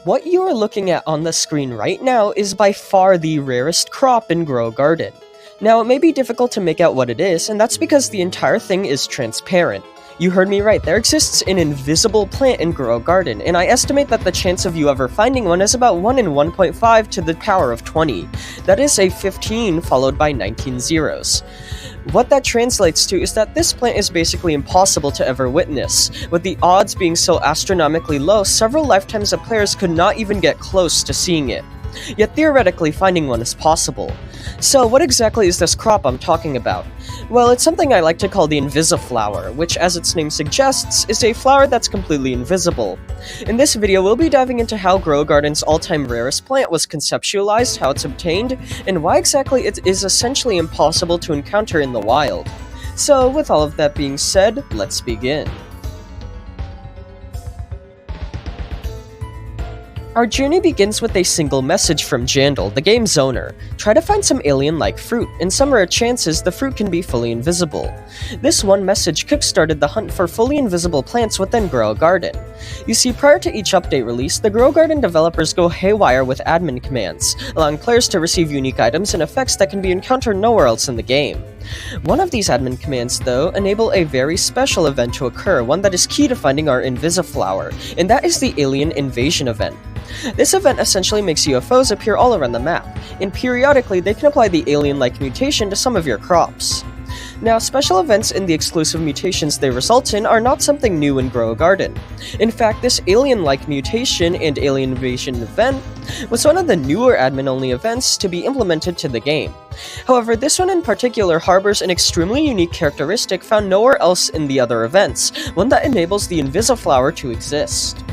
What you are looking at on the screen right now is by far the rarest crop in Grow Garden. Now, it may be difficult to make out what it is, and that's because the entire thing is transparent. You heard me right, there exists an invisible plant in Grow Garden, and I estimate that the chance of you ever finding one is about 1 in 1.5 to the power of 20. That is a 15 followed by 19 zeros. What that translates to is that this plant is basically impossible to ever witness, with the odds being so astronomically low, several lifetimes of players could not even get close to seeing it. Yet theoretically, finding one is possible. So what exactly is this crop I'm talking about? Well, it's something I like to call the Invisiflower, which, as its name suggests, is a flower that's completely invisible. In this video, we'll be diving into how Grow Garden's all-time rarest plant was conceptualized, how it's obtained, and why exactly it is essentially impossible to encounter in the wild. So, with all of that being said, let's begin. Our journey begins with a single message from Jandal, the game's owner. Try to find some alien-like fruit. In some rare chances, the fruit can be fully invisible. This one message kickstarted the hunt for fully invisible plants within Grow Garden. You see, prior to each update release, the Grow Garden developers go haywire with admin commands, allowing players to receive unique items and effects that can be encountered nowhere else in the game. One of these admin commands, though, enable a very special event to occur, one that is key to finding our Invisiflower, and that is the Alien Invasion event. This event essentially makes UFOs appear all around the map, and periodically they can apply the alien-like mutation to some of your crops. Now, special events and the exclusive mutations they result in are not something new in Grow Garden. In fact, this alien-like mutation and alien invasion event was one of the newer admin-only events to be implemented to the game. However, this one in particular harbors an extremely unique characteristic found nowhere else in the other events, one that enables the Invisiflower to exist.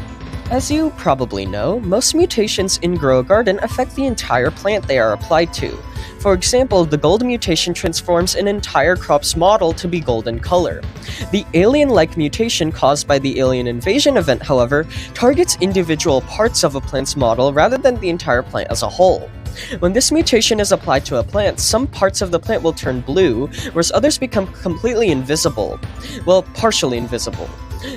As you probably know, most mutations in Grow Garden affect the entire plant they are applied to. For example, the gold mutation transforms an entire crop's model to be gold in color. The alien-like mutation caused by the alien invasion event, however, targets individual parts of a plant's model rather than the entire plant as a whole. When this mutation is applied to a plant, some parts of the plant will turn blue, whereas others become completely invisible. Well, partially invisible.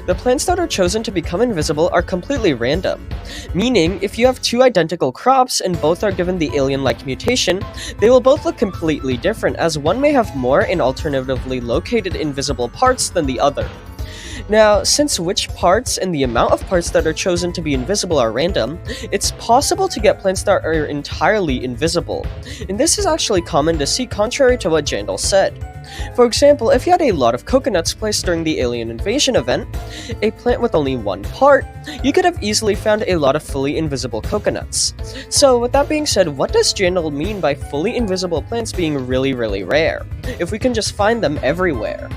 The plants that are chosen to become invisible are completely random, meaning if you have two identical crops and both are given the alien-like mutation, they will both look completely different, as one may have more and alternatively located invisible parts than the other. Now, since which parts and the amount of parts that are chosen to be invisible are random, it's possible to get plants that are entirely invisible, and this is actually common to see contrary to what Jandal said. For example, if you had a lot of coconuts placed during the alien invasion event, a plant with only one part, you could have easily found a lot of fully invisible coconuts. So with that being said, what does Jandal mean by fully invisible plants being really rare, if we can just find them everywhere?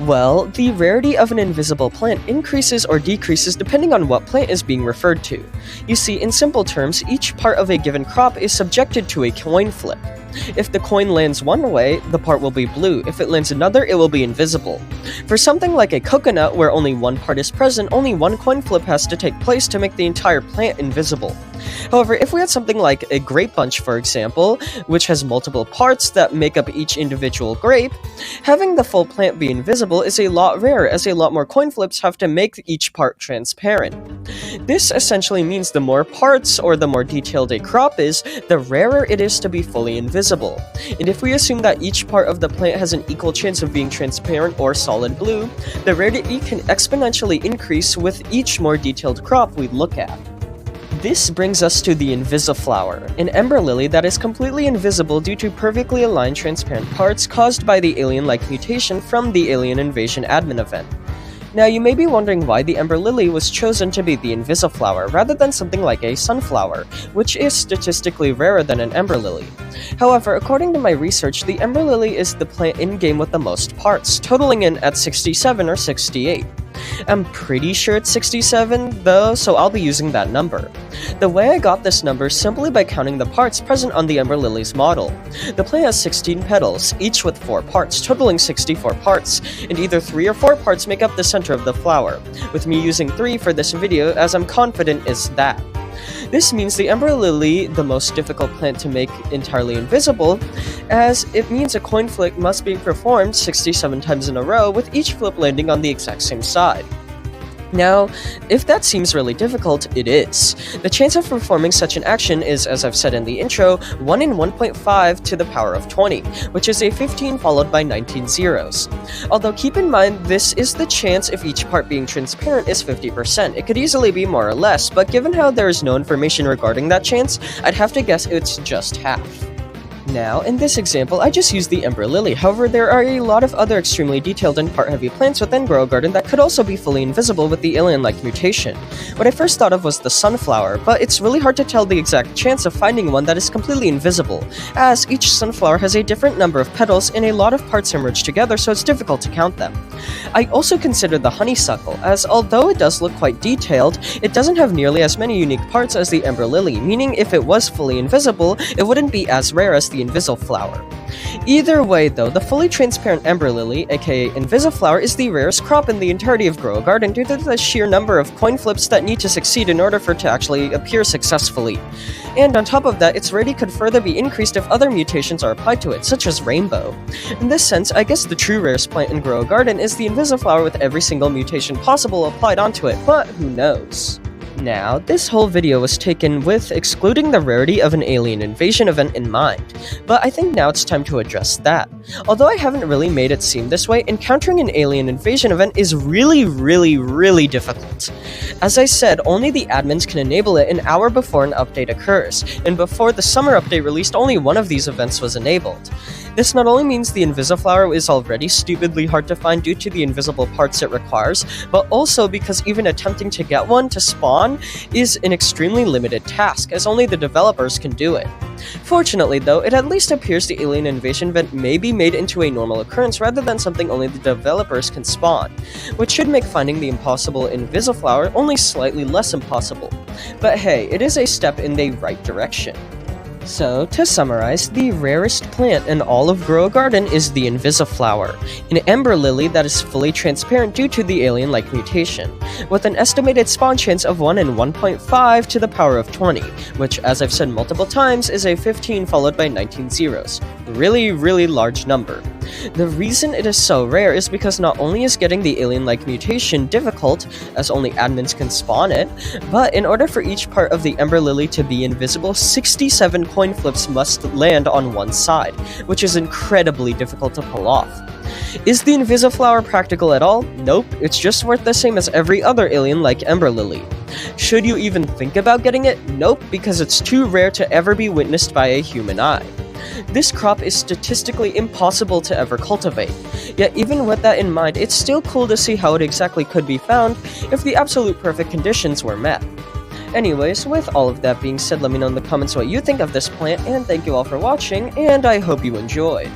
Well, the rarity of an invisible plant increases or decreases depending on what plant is being referred to. You see, in simple terms, each part of a given crop is subjected to a coin flip. If the coin lands one way, the part will be blue. If it lands another, it will be invisible. For something like a coconut where only one part is present, only one coin flip has to take place to make the entire plant invisible. However, if we had something like a grape bunch, for example, which has multiple parts that make up each individual grape, having the full plant be invisible is a lot rarer, as a lot more coin flips have to make each part transparent. This essentially means the more parts, or the more detailed a crop is, the rarer it is to be fully invisible. And if we assume that each part of the plant has an equal chance of being transparent or solid blue, the rarity can exponentially increase with each more detailed crop we look at. This brings us to the Invisiflower, an ember lily that is completely invisible due to perfectly aligned transparent parts caused by the alien-like mutation from the alien invasion admin event. Now, you may be wondering why the ember lily was chosen to be the Invisiflower rather than something like a sunflower, which is statistically rarer than an ember lily. However, according to my research, the ember lily is the plant in-game with the most parts, totaling in at 67 or 68. I'm pretty sure it's 67 though, so I'll be using that number. The way I got this number is simply by counting the parts present on the ember lily's model. The plant has 16 petals, each with 4 parts, totaling 64 parts, and either 3 or 4 parts make up the center of the flower, with me using 3 for this video as I'm confident is that. This means the ember lily, the most difficult plant to make entirely invisible, as it means a coin flip must be performed 67 times in a row, with each flip landing on the exact same side. Now, if that seems really difficult, it is. The chance of performing such an action is, as I've said in the intro, 1 in 1.5 to the power of 20, which is a 15 followed by 19 zeros. Although keep in mind, this is the chance if each part being transparent is 50%. It could easily be more or less, but given how there is no information regarding that chance, I'd have to guess it's just half. Now, in this example, I just used the Ember Lily, however there are a lot of other extremely detailed and part-heavy plants within Grow Garden that could also be fully invisible with the alien-like mutation. What I first thought of was the sunflower, but it's really hard to tell the exact chance of finding one that is completely invisible, as each sunflower has a different number of petals and a lot of parts are merged together, so it's difficult to count them. I also consider the honeysuckle, as although it does look quite detailed, it doesn't have nearly as many unique parts as the Ember Lily, meaning if it was fully invisible, it wouldn't be as rare as the Invisiflower. Either way though, the fully transparent Ember Lily, aka Invisiflower, is the rarest crop in the entirety of Grow a Garden due to the sheer number of coin flips that need to succeed in order for it to actually appear successfully. And on top of that, its rarity could further be increased if other mutations are applied to it, such as Rainbow. In this sense, I guess the true rarest plant in Grow a Garden is the Invisiflower with every single mutation possible applied onto it, but who knows? Now, this whole video was taken with excluding the rarity of an alien invasion event in mind, but I think now it's time to address that. Although I haven't really made it seem this way, encountering an alien invasion event is really difficult. As I said, only the admins can enable it an hour before an update occurs, and before the summer update released, only one of these events was enabled. This not only means the Invisiflower is already stupidly hard to find due to the invisible parts it requires, but also because even attempting to get one to spawn is an extremely limited task, as only the developers can do it. Fortunately though, it at least appears the alien invasion event may be made into a normal occurrence rather than something only the developers can spawn, which should make finding the impossible Invisiflower only slightly less impossible. But hey, it is a step in the right direction. So, to summarize, the rarest plant in all of Grow a Garden is the Invisiflower, an Ember Lily that is fully transparent due to the alien-like mutation, with an estimated spawn chance of 1 in 1.5 to the power of 20, which, as I've said multiple times, is a 15 followed by 19 zeros. Really large number. The reason it is so rare is because not only is getting the alien-like mutation difficult, as only admins can spawn it, but in order for each part of the Ember Lily to be invisible, 67 coin flips must land on one side, which is incredibly difficult to pull off. Is the Invisiflower practical at all? Nope, it's just worth the same as every other alien like Ember Lily. Should you even think about getting it? Nope, because it's too rare to ever be witnessed by a human eye. This crop is statistically impossible to ever cultivate, yet even with that in mind, it's still cool to see how it exactly could be found if the absolute perfect conditions were met. Anyways, with all of that being said, let me know in the comments what you think of this plant, and thank you all for watching, and I hope you enjoyed.